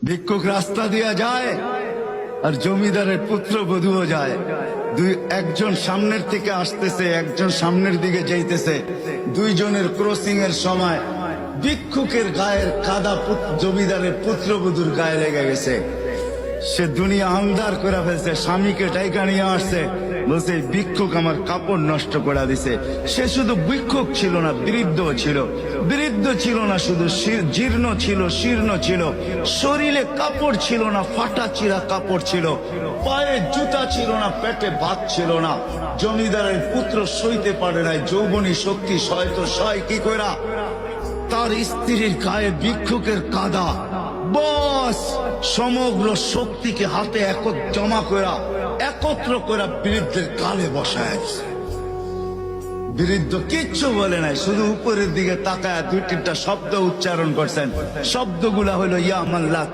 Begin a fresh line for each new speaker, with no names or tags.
ভিক্ষুক রাস্তা দিয়া যায় আর জমিদারের পুত্রবধূও যায়। একজন সামনের থেকে আসতেছে, একজন সামনের দিকে যাইতেছে। দুইজনের ক্রসিং এর সময় ভিক্ষুকের গায়ের কাদা জমিদারের পুত্রবধূর গায়ে লেগে গেছে। সে দুনিয়া আন্ধার করে ফেলছে, স্বামীকে টাইকা নিয়ে আসছে, বলছে ভিক্ষুক আমার কাপড় নষ্ট করে দিছে। সে শুধু ভিক্ষুক ছিল না, বৃদ্ধ ছিল। বৃদ্ধ ছিল না শুধু, জীর্ণ ছিল, শীর্ণ ছিল। শরীরে কাপড় ছিল না, ফাটা চিরা কাপড় ছিল। পায়ে জুতা ছিল না, পেটে ভাত ছিল না। জমিদারের পুত্র সইতে পারে নাই, যৌবনী শক্তি সয় তো সয় কি কইরা তার স্ত্রীর গায়ে ভিক্ষুকের কাদা। বস সমগ্র শক্তিকে হাতে জমা করা, একত্র করা বৃদ্ধের কালে বসায়। বৃদ্ধ কিচ্ছু বলে নাই, শুধু উপরের দিকে তাকায় দুই তিনটা শব্দ উচ্চারণ করছেন। শব্দগুলা হলো ইয়া মাল্লাহ।